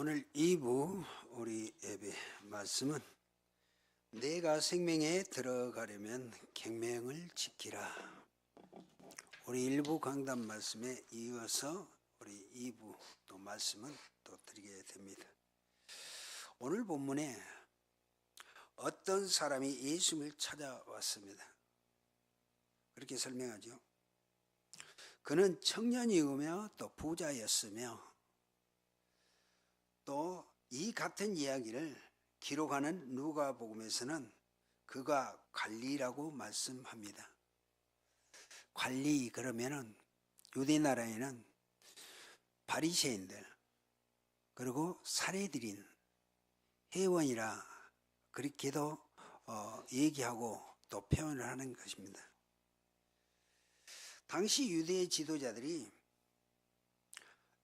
오늘 2부 우리 예배 말씀은 내가 생명에 들어가려면 계명을 지키라. 우리 1부 강단 말씀에 이어서 우리 2부 또 말씀은 또 드리게 됩니다. 오늘 본문에 어떤 사람이 예수님을 찾아왔습니다. 그렇게 설명하죠. 그는 청년이오며 또 부자였으며 또 이 같은 이야기를 기록하는 누가복음에서는 그가 관리라고 말씀합니다. 관리 그러면은 유대 나라에는 바리새인들 그리고 살해드린 회원이라 그렇게도 얘기하고 또 표현을 하는 것입니다. 당시 유대 지도자들이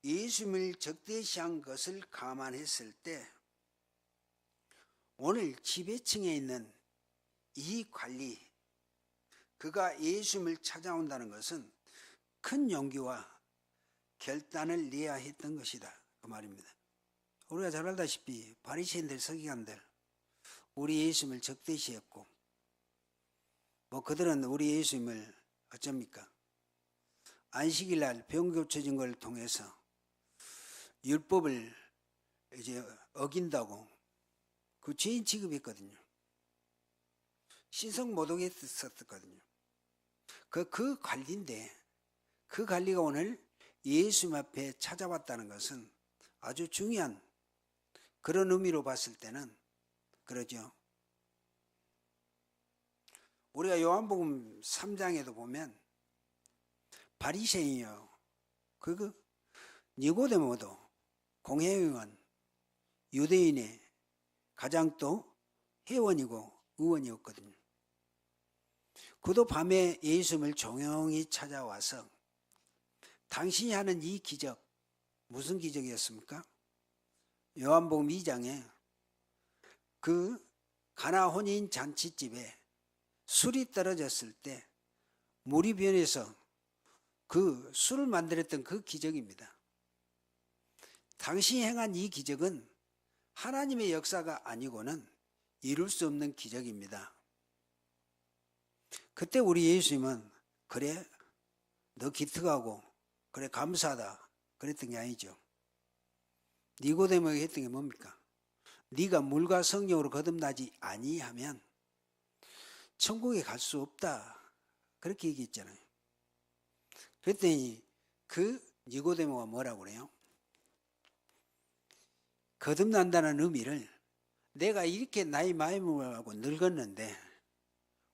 예수님을 적대시한 것을 감안했을 때 오늘 지배층에 있는 이 관리, 그가 예수님을 찾아온다는 것은 큰 용기와 결단을 내야 했던 것이다 그 말입니다. 우리가 잘 알다시피 바리새인들 서기관들 우리 예수님을 적대시했고 그들은 우리 예수님을 어쩝니까? 안식일날 병 고쳐진 걸 통해서 율법을 이제 어긴다고 그 죄인 취급했거든요. 신성 모독했었거든요. 그 관리인데 그 관리가 오늘 예수님 앞에 찾아왔다는 것은 아주 중요한 그런 의미로 봤을 때는 그러죠. 우리가 요한복음 3장에도 보면 바리새인이요 니고데모도 공회의원 유대인의 가장 또 회원이고 의원이었거든요. 그도 밤에 예수님을 조용히 찾아와서 당신이 하는 이 기적 무슨 기적이었습니까? 요한복음 2장에 그 가나 혼인 잔치집에 술이 떨어졌을 때 물이 변해서 그 술을 만들었던 그 기적입니다. 당신이 행한 이 기적은 하나님의 역사가 아니고는 이룰 수 없는 기적입니다. 그때 우리 예수님은 그래 너 기특하고 그래 감사하다 그랬던 게 아니죠. 니고데모에게 했던 게 뭡니까? 네가 물과 성령으로 거듭나지 아니하면 천국에 갈 수 없다 그렇게 얘기했잖아요. 그랬더니 그 니고데모가 뭐라고 그래요? 거듭난다는 의미를 내가 이렇게 나이 많이 먹고 늙었는데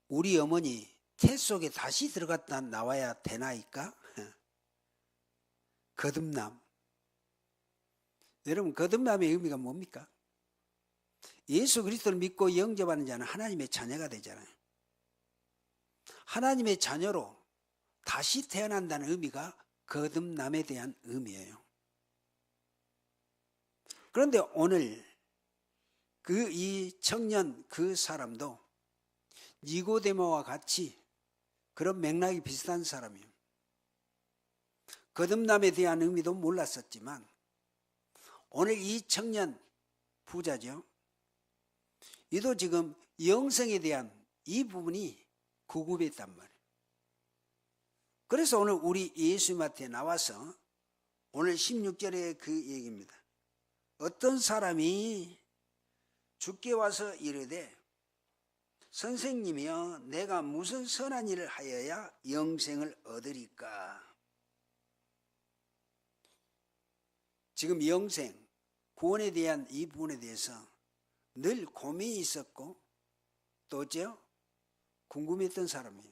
우리 어머니 태 속에 다시 들어갔다 나와야 되나이까? 거듭남. 여러분 거듭남의 의미가 뭡니까? 예수 그리스도를 믿고 영접하는 자는 하나님의 자녀가 되잖아요. 하나님의 자녀로 다시 태어난다는 의미가 거듭남에 대한 의미예요. 그런데 오늘 이 청년 그 사람도 니고데모와 같이 그런 맥락이 비슷한 사람이에요. 거듭남에 대한 의미도 몰랐었지만 오늘 이 청년 부자죠. 이도 지금 영생에 대한 이 부분이 구급했단 말이에요. 그래서 오늘 우리 예수님한테 나와서 오늘 16절에 그 얘기입니다. 어떤 사람이 주께 와서 이르되 선생님이여 내가 무슨 선한 일을 하여야 영생을 얻으리까? 지금 영생, 구원에 대한 이 부분에 대해서 늘 고민이 있었고 또죠 궁금했던 사람이에요.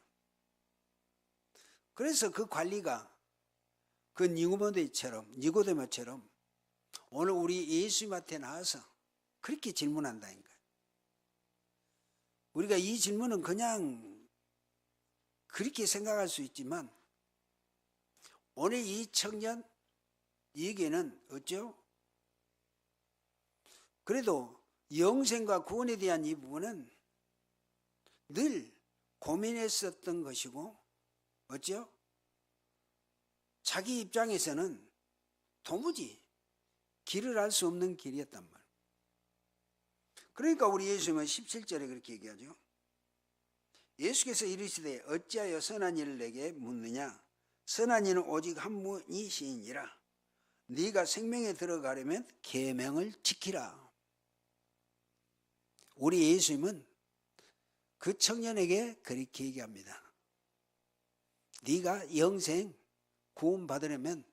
그래서 그 관리가 그 니고데모처럼 오늘 우리 예수님한테 나와서 그렇게 질문한다는 거예요. 우리가 이 질문은 그냥 그렇게 생각할 수 있지만 오늘 이 청년 얘기는 어쩌? 그래도 영생과 구원에 대한 이 부분은 늘 고민했었던 것이고 어쩌? 자기 입장에서는 도무지 길을 알 수 없는 길이었단 말이에요. 그러니까 우리 예수님은 17절에 그렇게 얘기하죠. 예수께서 이르시되 어찌하여 선한 일을 내게 묻느냐? 선한 이는 오직 한 분이시니라. 네가 생명에 들어가려면 계명을 지키라. 우리 예수님은 그 청년에게 그렇게 얘기합니다. 네가 영생 구원 받으려면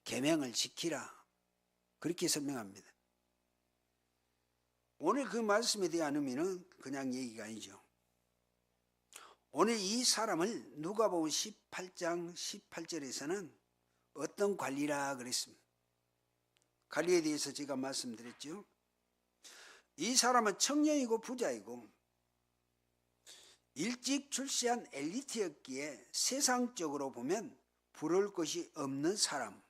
계명을 지키라. 그렇게 설명합니다. 오늘 그 말씀에 대한 의미는 그냥 얘기가 아니죠. 오늘 이 사람을 누가복음 18장 18절에서는 어떤 관리라 그랬습니다. 관리에 대해서 제가 말씀드렸죠. 이 사람은 청년이고 부자이고 일찍 출세한 엘리트였기에 세상적으로 보면 부러울 것이 없는 사람,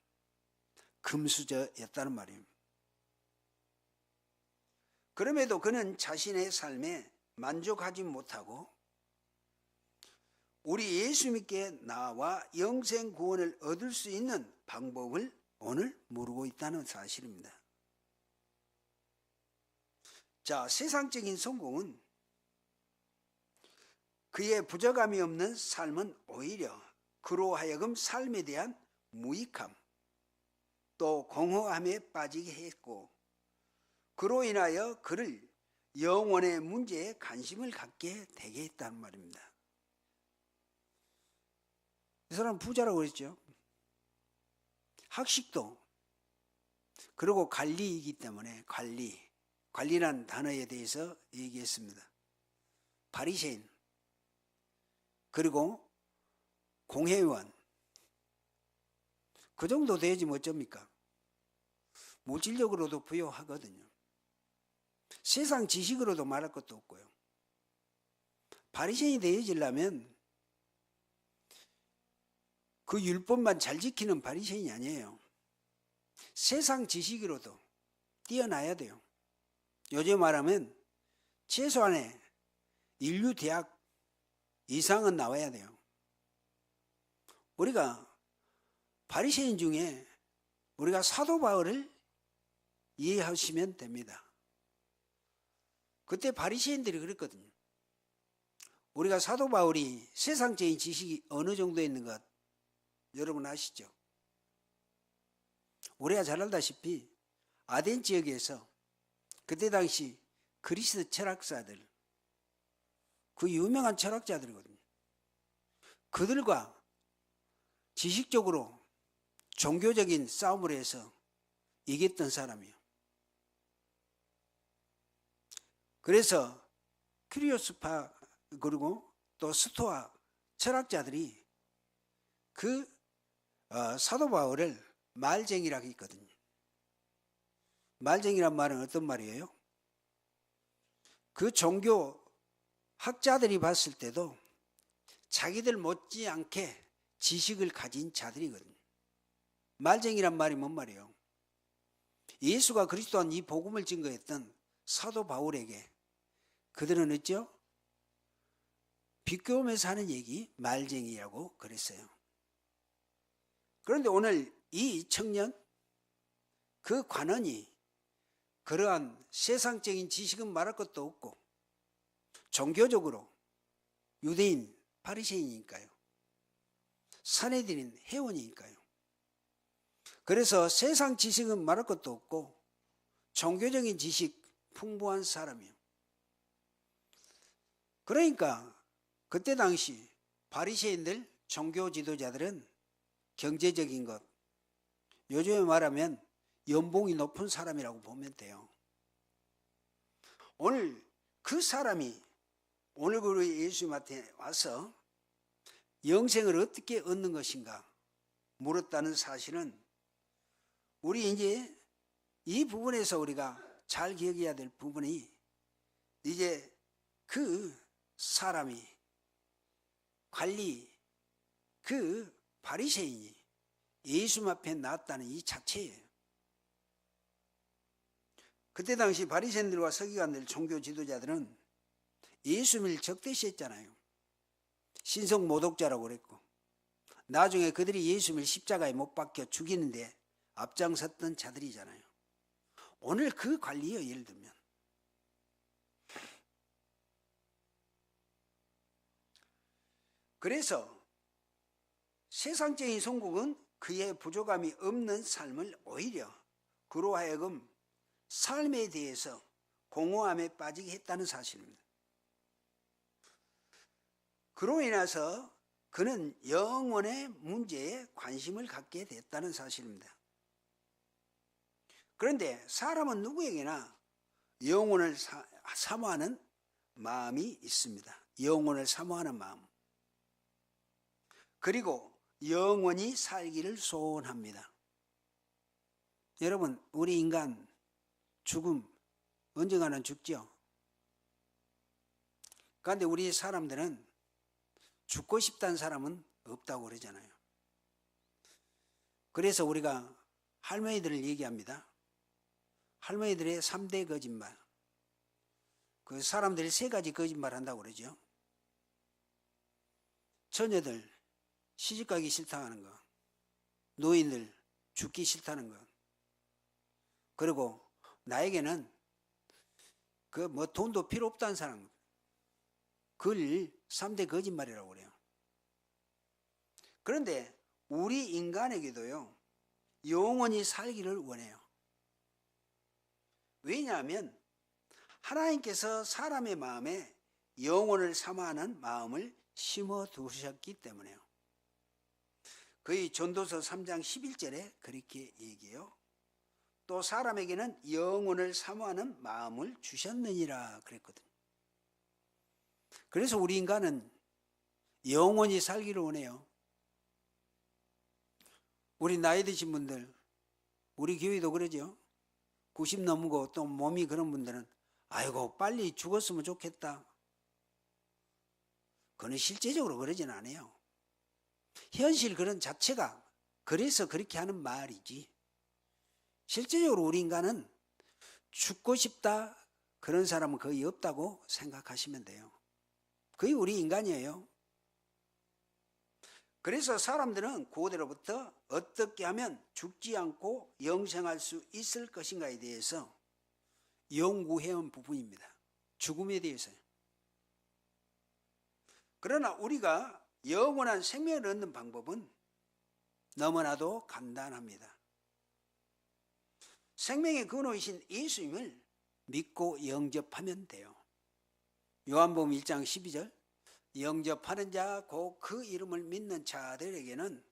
금수저였다는 말입니다. 그럼에도 그는 자신의 삶에 만족하지 못하고 우리 예수님께 나와 영생 구원을 얻을 수 있는 방법을 오늘 모르고 있다는 사실입니다. 자, 세상적인 성공은 그의 부족함이 없는 삶은 오히려 그로 하여금 삶에 대한 무익함 또 공허함에 빠지게 했고 그로 인하여 그를 영혼의 문제에 관심을 갖게 되게 했단 말입니다. 이 사람 부자라고 그랬죠. 학식도 그리고 관리이기 때문에 관리란 단어에 대해서 얘기했습니다. 바리새인 그리고 공회의원 그 정도 돼야지 뭐 어쩝니까? 물질적으로도 부유하거든요. 세상 지식으로도 말할 것도 없고요. 바리새인이 되어지려면 그 율법만 잘 지키는 바리새인이 아니에요. 세상 지식으로도 뛰어나야 돼요. 요즘 말하면 최소한의 인류 대학 이상은 나와야 돼요. 우리가 바리새인 중에 우리가 사도 바울을 이해하시면 됩니다. 그때 바리새인들이 그랬거든요. 우리가 사도 바울이 세상적인 지식이 어느 정도 있는 것 여러분 아시죠? 우리가 잘 알다시피 아덴 지역에서 그때 당시 그리스 철학자들 그 유명한 철학자들이거든요. 그들과 지식적으로 종교적인 싸움을 해서 이겼던 사람이에요. 그래서 큐리오스파 그리고 또 스토아 철학자들이 그 사도 바울을 말쟁이라고 했거든요. 말쟁이란 말은 어떤 말이에요? 그 종교 학자들이 봤을 때도 자기들 못지않게 지식을 가진 자들이거든요. 말쟁이란 말이 뭔 말이에요? 예수가 그리스도한 이 복음을 증거했던 사도 바울에게 그들은 어쩌? 비교하면서 하는 얘기 말쟁이라고 그랬어요. 그런데 오늘 이 청년 그 관원이 그러한 세상적인 지식은 말할 것도 없고 종교적으로 유대인 바리새인이니까요. 사내들인 회원이니까요. 그래서 세상 지식은 말할 것도 없고 종교적인 지식 풍부한 사람이에요. 그러니까 그때 당시 바리새인들 종교 지도자들은 경제적인 것, 요즘에 말하면 연봉이 높은 사람이라고 보면 돼요. 오늘 그 사람이 오늘 그 예수님한테 와서 영생을 어떻게 얻는 것인가 물었다는 사실은 우리 이제 이 부분에서 우리가 잘 기억해야 될 부분이 이제 그 사람이 그 바리새인이 예수님 앞에 나왔다는 이 자체예요. 그때 당시 바리새인들과 서기관들 종교 지도자들은 예수님을 적대시했잖아요. 신성 모독자라고 그랬고 나중에 그들이 예수님을 십자가에 못 박혀 죽이는데 앞장섰던 자들이잖아요. 오늘 그 관리요, 예를 들면. 그래서 세상적인 성공은 그의 부족함이 없는 삶을 오히려 그로 하여금 삶에 대해서 공허함에 빠지게 했다는 사실입니다. 그로 인해서 그는 영혼의 문제에 관심을 갖게 됐다는 사실입니다. 그런데 사람은 누구에게나 영혼을 사모하는 마음이 있습니다. 영혼을 사모하는 마음. 그리고 영원히 살기를 소원합니다. 여러분, 우리 인간 죽음 언젠가는 죽죠. 그런데 우리 사람들은 죽고 싶다는 사람은 없다고 그러잖아요. 그래서 우리가 할머니들을 얘기합니다. 할머니들의 3대 거짓말. 그 사람들이 3가지 거짓말 한다고 그러죠. 처녀들 시집가기 싫다는 거, 노인들 죽기 싫다는 거, 그리고 나에게는 그 뭐 돈도 필요 없다는 사람, 그걸 3대 거짓말이라고 그래요. 그런데 우리 인간에게도요, 영원히 살기를 원해요. 왜냐하면 하나님께서 사람의 마음에 영혼을 사모하는 마음을 심어 두셨기 때문에요. 거의 전도서 3장 11절에 그렇게 얘기해요. 또 사람에게는 영혼을 사모하는 마음을 주셨느니라 그랬거든요. 그래서 우리 인간은 영원히 살기를 원해요. 우리 나이 드신 분들, 우리 교회도 그러죠. 90 넘고 또 몸이 그런 분들은 아이고 빨리 죽었으면 좋겠다. 그건 실제적으로 그러진 않아요. 현실 그런 자체가 그래서 그렇게 하는 말이지. 실제적으로 우리 인간은 죽고 싶다 그런 사람은 거의 없다고 생각하시면 돼요. 거의 우리 인간이에요. 그래서 사람들은 고대로부터 어떻게 하면 죽지 않고 영생할 수 있을 것인가에 대해서 연구해온 부분입니다. 죽음에 대해서요. 그러나 우리가 영원한 생명을 얻는 방법은 너무나도 간단합니다. 생명의 근원이신 예수님을 믿고 영접하면 돼요. 요한복음 1장 12절 영접하는 자 곧 그 이름을 믿는 자들에게는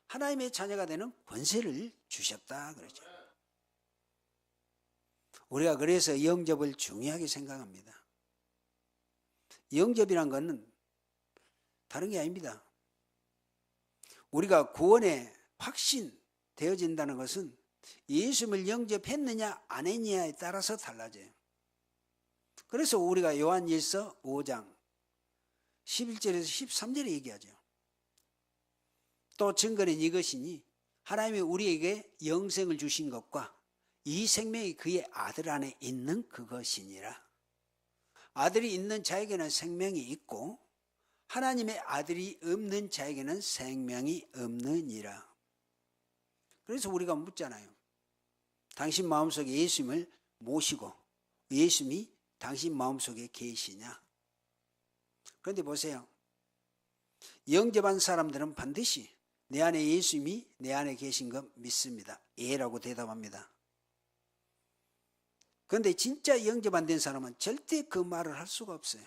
하나님의 자녀가 되는 권세를 주셨다 그러죠. 우리가 그래서 영접을 중요하게 생각합니다. 영접이란 것은 다른 게 아닙니다. 우리가 구원에 확신되어진다는 것은 예수님을 영접했느냐 안 했느냐에 따라서 달라져요. 그래서 우리가 요한일서 5장 11절에서 13절에 얘기하죠. 또 증거는 이것이니 하나님이 우리에게 영생을 주신 것과 이 생명이 그의 아들 안에 있는 그것이니라. 아들이 있는 자에게는 생명이 있고 하나님의 아들이 없는 자에게는 생명이 없느니라. 그래서 우리가 묻잖아요. 당신 마음속에 예수님을 모시고 예수님이 당신 마음속에 계시냐? 그런데 보세요. 영접한 사람들은 반드시 내 안에 예수님이 내 안에 계신 것 믿습니다. 예라고 대답합니다. 그런데 진짜 영접 안 된 사람은 절대 그 말을 할 수가 없어요.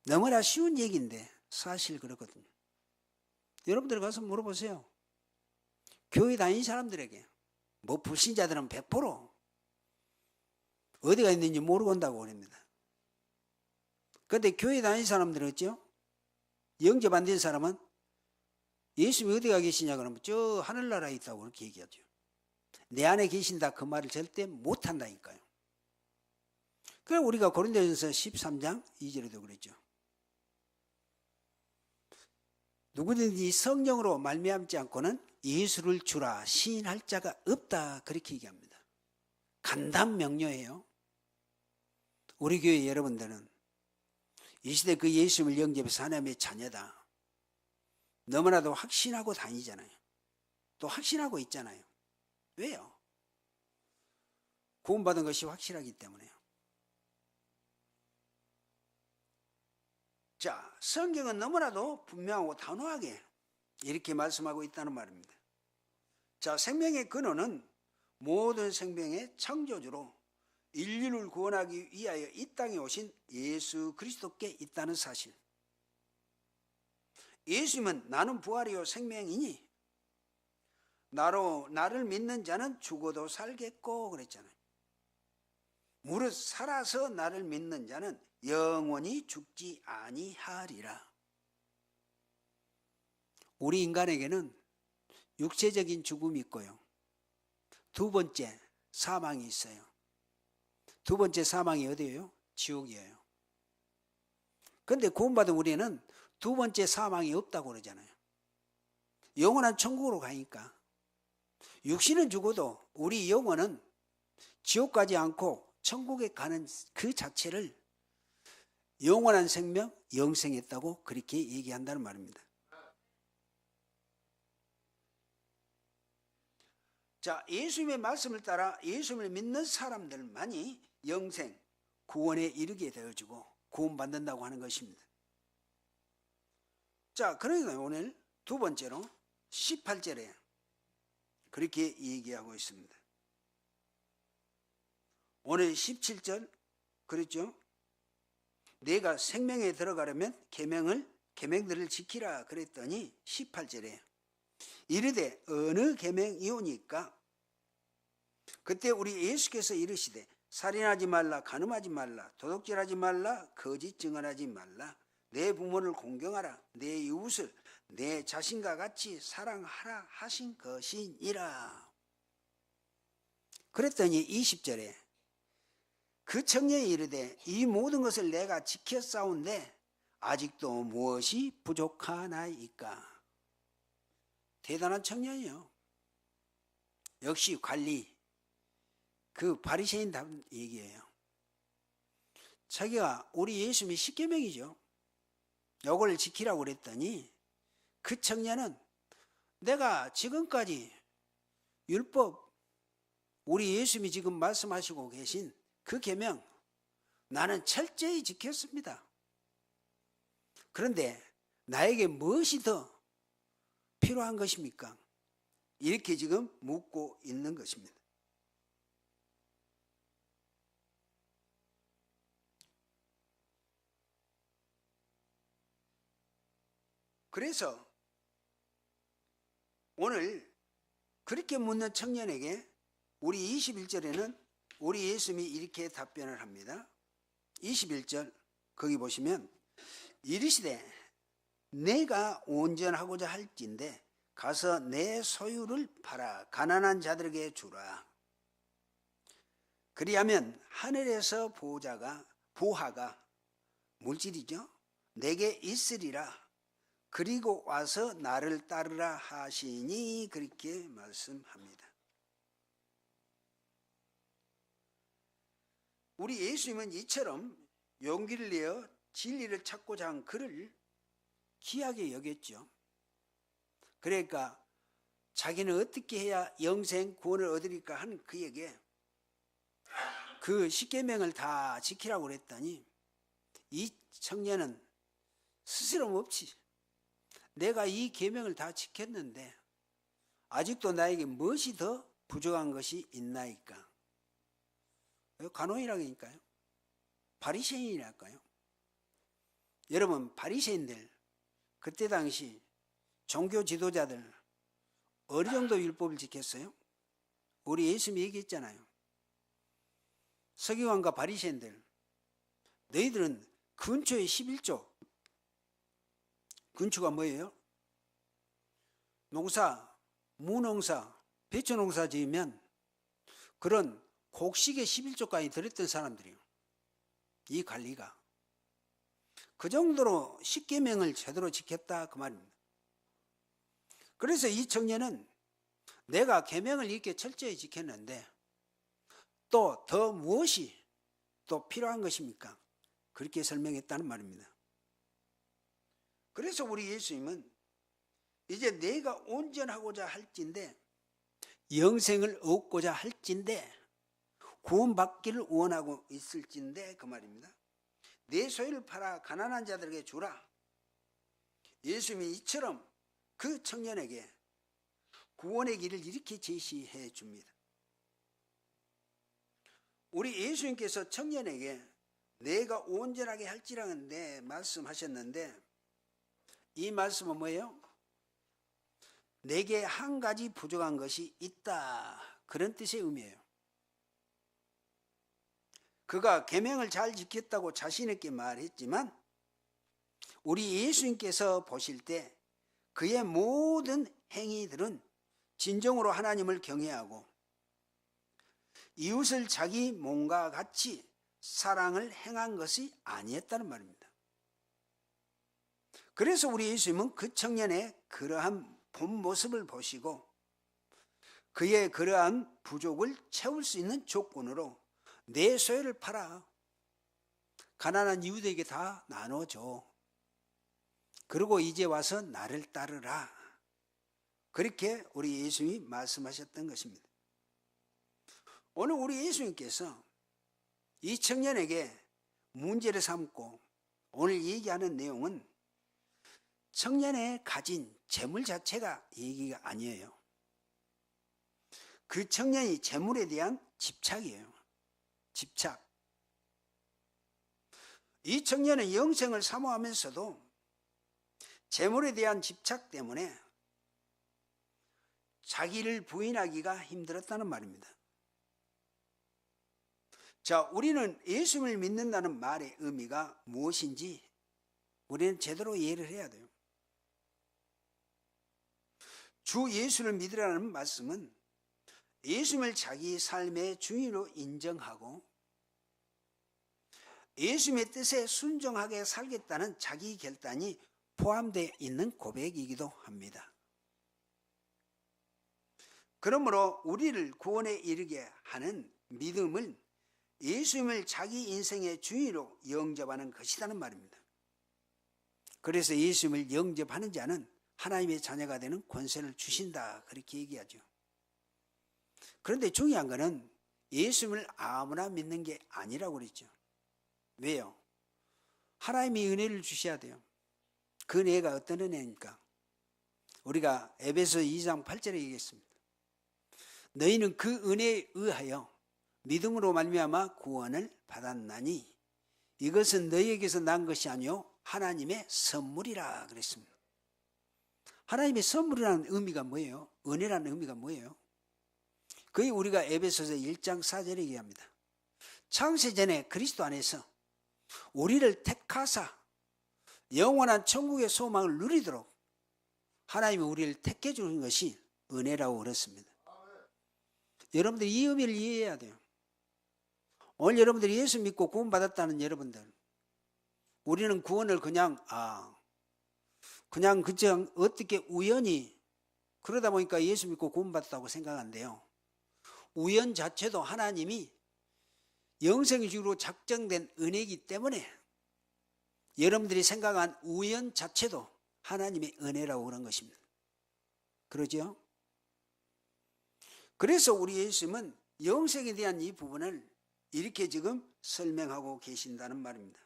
너무나 쉬운 얘기인데 사실 그렇거든요. 여러분들 가서 물어보세요. 교회 다니는 사람들에게 뭐 불신자들은 100% 어디가 있는지 모르고 온다고 그럽니다. 그런데 교회 다니는 사람들은 어쩌요? 영접 안 된 사람은 예수님이 어디가 계시냐 그러면 저 하늘나라에 있다고 그렇게 얘기하죠. 내 안에 계신다 그 말을 절대 못한다니까요. 그래서 우리가 고린도전서 13장 2절에도 그랬죠. 누구든지 성령으로 말미암지 않고는 예수를 주라 시인할 자가 없다 그렇게 얘기합니다. 간단 명료해요. 우리 교회 여러분들은 이 시대 그 예수님을 영접해서 하나님의 자녀다. 너무나도 확신하고 다니잖아요. 또 확신하고 있잖아요. 왜요? 구원받은 것이 확실하기 때문에요. 자, 성경은 너무나도 분명하고 단호하게 이렇게 말씀하고 있다는 말입니다. 자, 생명의 근원은 모든 생명의 창조주로 인류를 구원하기 위하여 이 땅에 오신 예수 그리스도께 있다는 사실. 예수님은 나는 부활이요 생명이니 나를 믿는 자는 죽어도 살겠고 그랬잖아요. 무릇 살아서 나를 믿는 자는 영원히 죽지 아니하리라. 우리 인간에게는 육체적인 죽음이 있고요. 두 번째 사망이 있어요. 두 번째 사망이 어디예요? 지옥이에요. 그런데 구원받은 우리는 두 번째 사망이 없다고 그러잖아요. 영원한 천국으로 가니까. 육신은 죽어도 우리 영혼은 지옥 가지 않고 천국에 가는 그 자체를 영원한 생명, 영생했다고 그렇게 얘기한다는 말입니다. 자, 예수님의 말씀을 따라 예수님을 믿는 사람들만이 영생, 구원에 이르게 되어지고 구원받는다고 하는 것입니다. 자, 그러니까 오늘 두 번째로 18절에 그렇게 얘기하고 있습니다. 오늘 17절 그랬죠? 내가 생명에 들어가려면 계명들을 지키라 그랬더니 18절에 이르되 어느 계명이오니까 그때 우리 예수께서 이르시되 살인하지 말라, 간음하지 말라, 도둑질하지 말라, 거짓 증언하지 말라, 내 부모를 공경하라, 내 이웃을 내 자신과 같이 사랑하라 하신 것이니라. 그랬더니 20절에 그 청년이 이르되 이 모든 것을 내가 지켰사온데 아직도 무엇이 부족하나이까. 대단한 청년이요. 역시 관리, 그 바리새인 답 얘기예요. 자기가 우리 예수님이 십계명이죠. 요걸 지키라고 그랬더니 그 청년은 내가 지금까지 율법, 우리 예수님이 지금 말씀하시고 계신 그 계명 나는 철저히 지켰습니다. 그런데 나에게 무엇이 더 필요한 것입니까? 이렇게 지금 묻고 있는 것입니다. 그래서 오늘 그렇게 묻는 청년에게 우리 21절에는 우리 예수님이 이렇게 답변을 합니다. 21절 거기 보시면 이르시되 내가 온전하고자 할진대 가서 내 소유를 팔아 가난한 자들에게 주라. 그리하면 하늘에서 보화가 물질이죠. 내게 있으리라. 그리고 와서 나를 따르라 하시니 그렇게 말씀합니다. 우리 예수님은 이처럼 용기를 내어 진리를 찾고자 한 그를 귀하게 여겼죠. 그러니까 자기는 어떻게 해야 영생 구원을 얻으리까 한 그에게 그 십계명을 다 지키라고 그랬더니 이 청년은 스스럼 없이 내가 이 계명을 다 지켰는데 아직도 나에게 무엇이 더 부족한 것이 있나이까. 간호인이라니까요. 바리새인이랄까요. 여러분 바리새인들 그때 당시 종교 지도자들 어느 정도 율법을 지켰어요? 우리 예수님이 얘기했잖아요. 서기관과 바리새인들 너희들은 근초의 11조 근초가 뭐예요? 농사, 무농사, 배추농사 지으면 그런 곡식의 11조까지 들었던 사람들이에요. 이 관리가. 그 정도로 십계명을 제대로 지켰다 그 말입니다. 그래서 이 청년은 내가 계명을 이렇게 철저히 지켰는데 또 더 무엇이 또 필요한 것입니까? 그렇게 설명했다는 말입니다. 그래서 우리 예수님은 이제 내가 온전하고자 할진대 영생을 얻고자 할진대 구원받기를 원하고 있을진데 그 말입니다. 내 소유를 팔아 가난한 자들에게 주라. 예수님이 이처럼 그 청년에게 구원의 길을 이렇게 제시해 줍니다. 우리 예수님께서 청년에게 내가 온전하게 할지라는데 말씀하셨는데, 이 말씀은 뭐예요? 내게 한 가지 부족한 것이 있다, 그런 뜻의 의미예요. 그가 계명을 잘 지켰다고 자신 있게 말했지만 우리 예수님께서 보실 때 그의 모든 행위들은 진정으로 하나님을 경외하고 이웃을 자기 몸과 같이 사랑을 행한 것이 아니었다는 말입니다. 그래서 우리 예수님은 그 청년의 그러한 본 모습을 보시고 그의 그러한 부족을 채울 수 있는 조건으로 내 소유를 팔아 가난한 이웃에게 다 나눠줘. 그리고 이제 와서 나를 따르라. 그렇게 우리 예수님이 말씀하셨던 것입니다. 오늘 우리 예수님께서 이 청년에게 문제를 삼고 오늘 얘기하는 내용은 청년의 가진 재물 자체가 얘기가 아니에요. 그 청년이 재물에 대한 집착이에요. 집착. 이 청년은 영생을 사모하면서도 재물에 대한 집착 때문에 자기를 부인하기가 힘들었다는 말입니다. 자, 우리는 예수님을 믿는다는 말의 의미가 무엇인지 우리는 제대로 이해를 해야 돼요. 주 예수를 믿으라는 말씀은 예수님을 자기 삶의 주인으로 인정하고 예수님의 뜻에 순종하게 살겠다는 자기 결단이 포함되어 있는 고백이기도 합니다. 그러므로 우리를 구원에 이르게 하는 믿음을 예수님을 자기 인생의 주인으로 영접하는 것이라는 말입니다. 그래서 예수님을 영접하는 자는 하나님의 자녀가 되는 권세를 주신다, 그렇게 얘기하죠. 그런데 중요한 것은 예수님을 아무나 믿는 게 아니라고 그랬죠. 왜요? 하나님이 은혜를 주셔야 돼요. 그 은혜가 어떤 은혜입니까? 우리가 에베소 2장 8절에 얘기했습니다. 너희는 그 은혜에 의하여 믿음으로 말미암아 구원을 받았나니 이것은 너희에게서 난 것이 아니요 하나님의 선물이라 그랬습니다. 하나님의 선물이라는 의미가 뭐예요? 은혜라는 의미가 뭐예요? 그게 우리가 에베소서 1장 4절에 얘기합니다. 창세전에 그리스도 안에서 우리를 택하사 영원한 천국의 소망을 누리도록 하나님이 우리를 택해 주는 것이 은혜라고 그랬습니다. 여러분들이 이 의미를 이해해야 돼요. 오늘 여러분들이 예수 믿고 구원받았다는 여러분들, 우리는 구원을 그냥 그저 어떻게 우연히 그러다 보니까 예수 믿고 구원받았다고 생각한대요. 우연 자체도 하나님이 영생을 주기로 작정된 은혜이기 때문에 여러분들이 생각한 우연 자체도 하나님의 은혜라고 그런 것입니다. 그러죠? 그래서 우리 예수님은 영생에 대한 이 부분을 이렇게 지금 설명하고 계신다는 말입니다.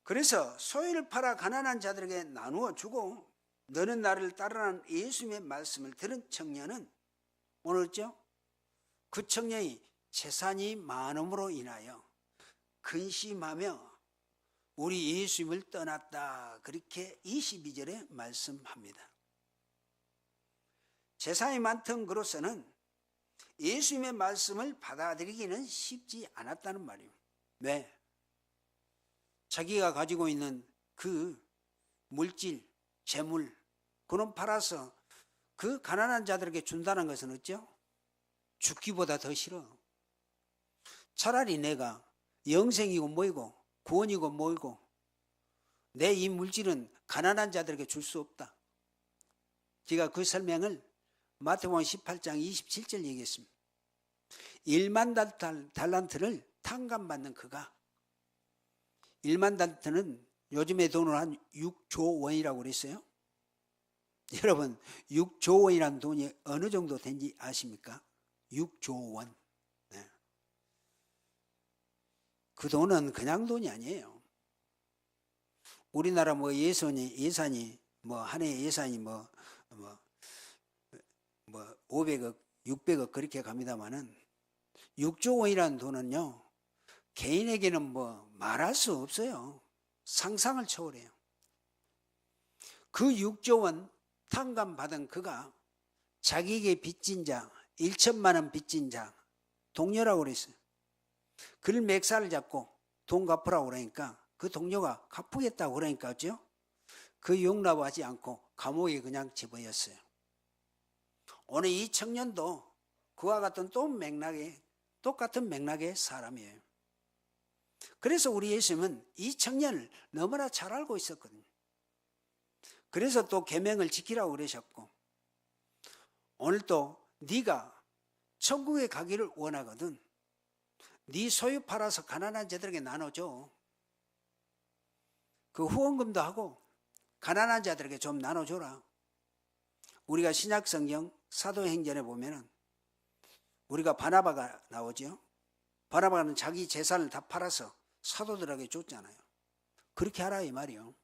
그래서 소유를 팔아 가난한 자들에게 나누어 주고 너는 나를 따르라는 예수님의 말씀을 들은 청년은 오늘 있죠? 그 청년이 재산이 많음으로 인하여 근심하며 우리 예수님을 떠났다, 그렇게 22절에 말씀합니다. 재산이 많던 그로서는 예수님의 말씀을 받아들이기는 쉽지 않았다는 말이에요. 왜? 자기가 가지고 있는 그 물질, 재물, 그런 팔아서 그 가난한 자들에게 준다는 것은 어쩌? 죽기보다 더 싫어. 차라리 내가 영생이고 뭐이고 구원이고 뭐이고 내 이 물질은 가난한 자들에게 줄 수 없다. 제가 그 설명을 마태복음 18장 27절 얘기했습니다. 1만 달란트를 탕감받는 그가 1만 달란트는 요즘의 돈으로 한 6조 원이라고 그랬어요. 여러분 6조 원이라는 돈이 어느 정도 된지 아십니까? 6조 원. 네. 그 돈은 그냥 돈이 아니에요. 우리나라 뭐 예산이 뭐 한 해 예산이 뭐 500억, 600억 그렇게 갑니다만은 6조 원이라는 돈은요, 개인에게는 뭐 말할 수 없어요. 상상을 초월해요. 그 6조 원 탕감받은 그가 자기에게 빚진 자, 1천만 원 빚진 자, 동료라고 그랬어요. 그를 맥살을 잡고 돈 갚으라고 그러니까 그 동료가 갚으겠다고 그러니까 어쩌요? 그 용납하지 않고 감옥에 그냥 집어였어요. 오늘 이 청년도 그와 같은 똑같은 맥락의 사람이에요. 그래서 우리 예수님은 이 청년을 너무나 잘 알고 있었거든요. 그래서 또 계명을 지키라고 그러셨고, 오늘 또 네가 천국에 가기를 원하거든 네 소유 팔아서 가난한 자들에게 나눠줘. 그 후원금도 하고 가난한 자들에게 좀 나눠줘라. 우리가 신약성경 사도행전에 보면은 우리가 바나바가 나오죠. 바나바는 자기 재산을 다 팔아서 사도들에게 줬잖아요. 그렇게 하라 이 말이요.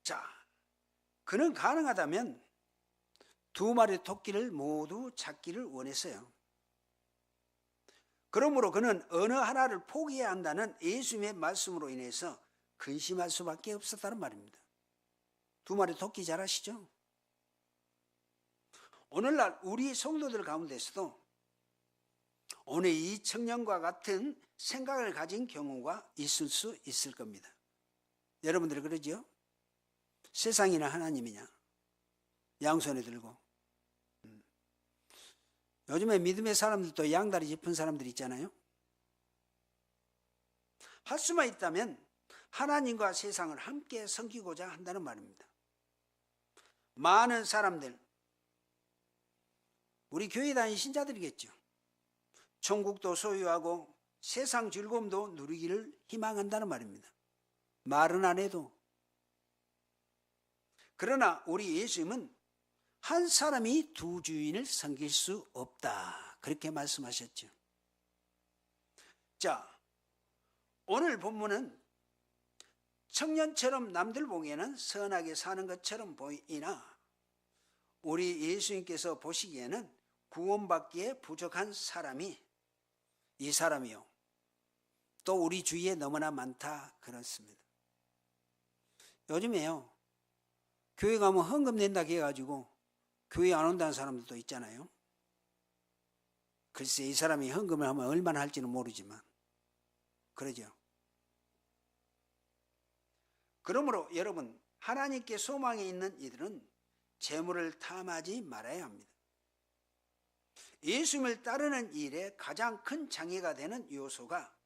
자, 그는 가능하다면 2마리 토끼를 모두 잡기를 원했어요. 그러므로 그는 어느 하나를 포기해야 한다는 예수님의 말씀으로 인해서 근심할 수밖에 없었다는 말입니다. 2마리 토끼 잘 아시죠? 오늘날 우리 성도들 가운데서도 오늘 이 청년과 같은 생각을 가진 경우가 있을 수 있을 겁니다. 여러분들 그러죠? 세상이나 하나님이냐? 양손에 들고. 요즘에 믿음의 사람들도 양다리 짚은 사람들 있잖아요. 할 수만 있다면 하나님과 세상을 함께 섬기고자 한다는 말입니다. 많은 사람들, 우리 교회 다니는 신자들이겠죠. 천국도 소유하고 세상 즐거움도 누리기를 희망한다는 말입니다. 말은 안 해도. 그러나 우리 예수님은 한 사람이 두 주인을 섬길 수 없다, 그렇게 말씀하셨죠. 자, 오늘 본문은 청년처럼 남들 보기에는 선하게 사는 것처럼 보이나 우리 예수님께서 보시기에는 구원받기에 부족한 사람이 이 사람이요, 또 우리 주위에 너무나 많다, 그렇습니다. 요즘에요, 교회 가면 헌금 낸다 해가지고 교회 안 온다는 사람들도 있잖아요. 글쎄 이 사람이 헌금을 하면 얼마나 할지는 모르지만 그러죠. 그러므로 여러분, 하나님께 소망이 있는 이들은 재물을 탐하지 말아야 합니다. 예수님을 따르는 일에 가장 큰 장애가 되는 요소가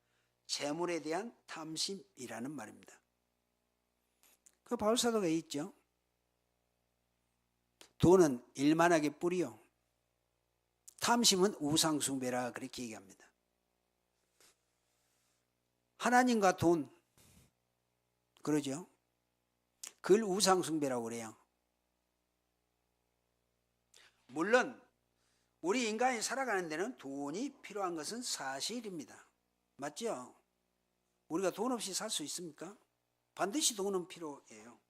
재물에 대한 탐심이라는 말입니다. 그 바울사도가 있죠. 돈은 일만하게 뿌리요, 탐심은 우상숭배라, 그렇게 얘기합니다. 하나님과 돈, 그러죠. 그걸 우상숭배라고 그래요. 물론 우리 인간이 살아가는 데는 돈이 필요한 것은 사실입니다. 맞죠? 우리가 돈 없이 살 수 있습니까? 반드시 돈은 필요해요.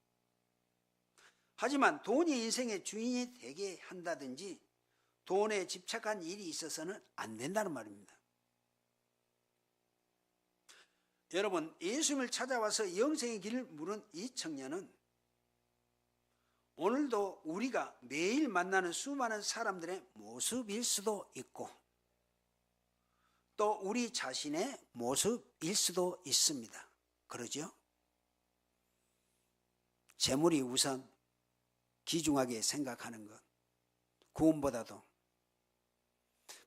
하지만 돈이 인생의 주인이 되게 한다든지 돈에 집착한 일이 있어서는 안 된다는 말입니다. 여러분, 예수님을 찾아와서 영생의 길을 물은 이 청년은 오늘도 우리가 매일 만나는 수많은 사람들의 모습일 수도 있고 또 우리 자신의 모습일 수도 있습니다. 그러죠? 재물이 우선 귀중하게 생각하는 것, 구원보다도.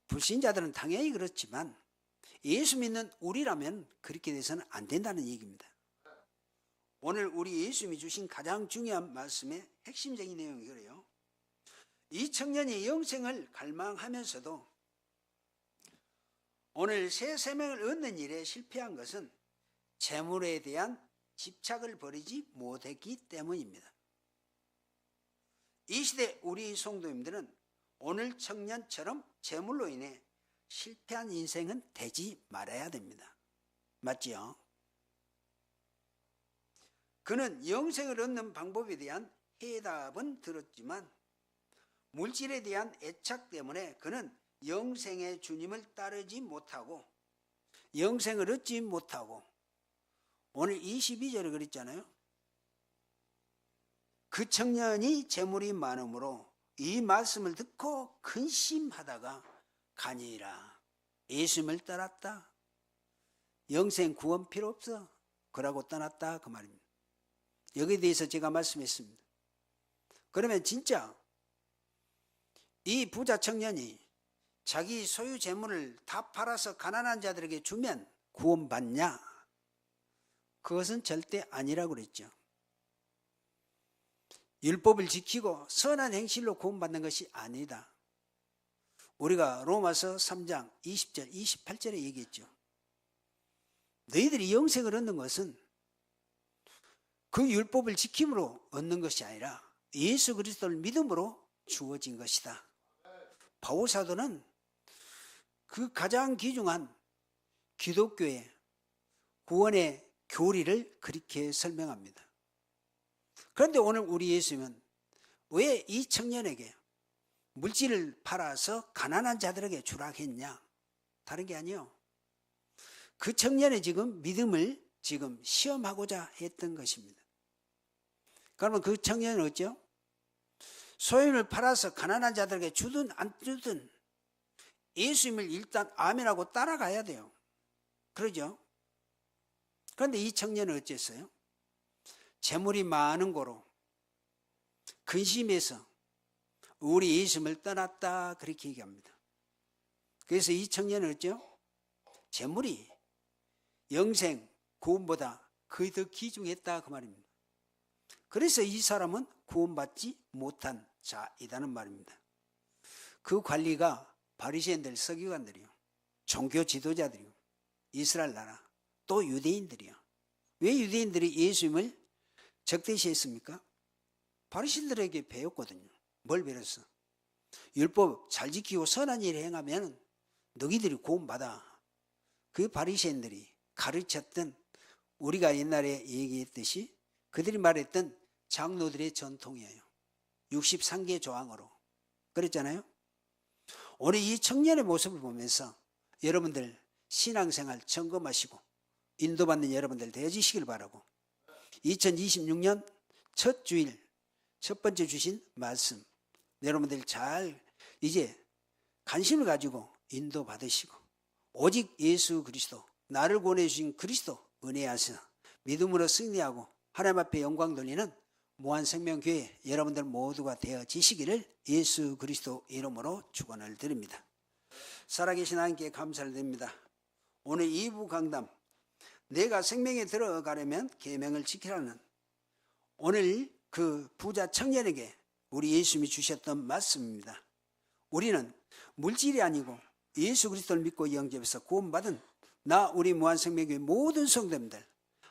불신자들은 당연히 그렇지만 예수 믿는 우리라면 그렇게 돼서는 안 된다는 얘기입니다. 오늘 우리 예수님이 주신 가장 중요한 말씀의 핵심적인 내용이 그래요. 이 청년이 영생을 갈망하면서도 오늘 새 생명을 얻는 일에 실패한 것은 재물에 대한 집착을 버리지 못했기 때문입니다. 이 시대 우리 성도님들은 오늘 청년처럼 재물로 인해 실패한 인생은 되지 말아야 됩니다. 맞지요? 그는 영생을 얻는 방법에 대한 해답은 들었지만 물질에 대한 애착 때문에 그는 영생의 주님을 따르지 못하고 영생을 얻지 못하고 오늘 22절에 그랬잖아요. 그 청년이 재물이 많으므로 이 말씀을 듣고 근심하다가 가니라. 예수님을 떠났다. 영생 구원 필요 없어. 그러고 떠났다 그 말입니다. 여기에 대해서 제가 말씀했습니다. 그러면 진짜 이 부자 청년이 자기 소유 재물을 다 팔아서 가난한 자들에게 주면 구원받냐? 그것은 절대 아니라고 그랬죠. 율법을 지키고 선한 행실로 구원받는 것이 아니다. 우리가 로마서 3장 20절 28절에 얘기했죠. 너희들이 영생을 얻는 것은 그 율법을 지킴으로 얻는 것이 아니라 예수 그리스도를 믿음으로 주어진 것이다. 바울 사도는 그 가장 귀중한 기독교의 구원의 교리를 그렇게 설명합니다. 그런데 오늘 우리 예수님은 왜 이 청년에게 물질을 팔아서 가난한 자들에게 주라 했냐? 다른 게 아니요. 그 청년의 지금 믿음을 지금 시험하고자 했던 것입니다. 그러면 그 청년은 어쩌? 소유를 팔아서 가난한 자들에게 주든 안 주든 예수님을 일단 아멘하고 따라가야 돼요. 그러죠? 그런데 이 청년은 어쨌어요? 재물이 많은 고로 근심해서 우리 예수님을 떠났다 그렇게 얘기합니다. 그래서 이 청년은 어쩌? 재물이 영생 구원보다 거의 더 귀중했다 그 말입니다. 그래서 이 사람은 구원받지 못한 자이라는 말입니다. 그 관리가 바리새인들, 서기관들이요, 종교 지도자들이요, 이스라엘 나라, 또 유대인들이요. 왜 유대인들이 예수님을 적대시했습니까? 바리새인들에게 배웠거든요. 뭘 배웠어? 율법 잘 지키고 선한 일을 행하면 너희들이 구원받아. 그 바리새인들이 가르쳤던, 우리가 옛날에 얘기했듯이 그들이 말했던 장로들의 전통이에요. 63개 조항으로 그랬잖아요. 오늘 이 청년의 모습을 보면서 여러분들 신앙생활 점검하시고 인도받는 여러분들 되어지시길 바라고, 2026년 첫 주일 첫 번째 주신 말씀 여러분들 잘 이제 관심을 가지고 인도받으시고 오직 예수 그리스도, 나를 구원해 주신 그리스도 은혜 안에서 믿음으로 승리하고 하나님 앞에 영광 돌리는 무한생명교회 여러분들 모두가 되어지시기를 예수 그리스도 이름으로 축원을 드립니다. 살아계신 하나님께 감사를 드립니다. 오늘 2부 강담, 내가 생명에 들어가려면 계명을 지키라는 오늘 그 부자 청년에게 우리 예수님이 주셨던 말씀입니다. 우리는 물질이 아니고 예수 그리스도를 믿고 영접해서 구원받은 나 우리 무한생명교회 모든 성도님들,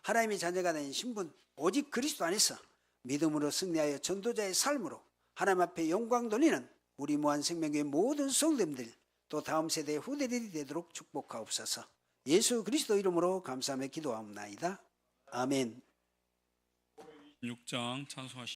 하나님의 자녀가 된 신분 오직 그리스도 안에서 믿음으로 승리하여 전도자의 삶으로 하나님 앞에 영광 돌리는 우리 무한생명교회 모든 성도님들, 또 다음 세대의 후대들이 되도록 축복하옵소서. 예수 그리스도 이름으로 감사하며 기도하옵나이다. 아멘. 6장 찬송하시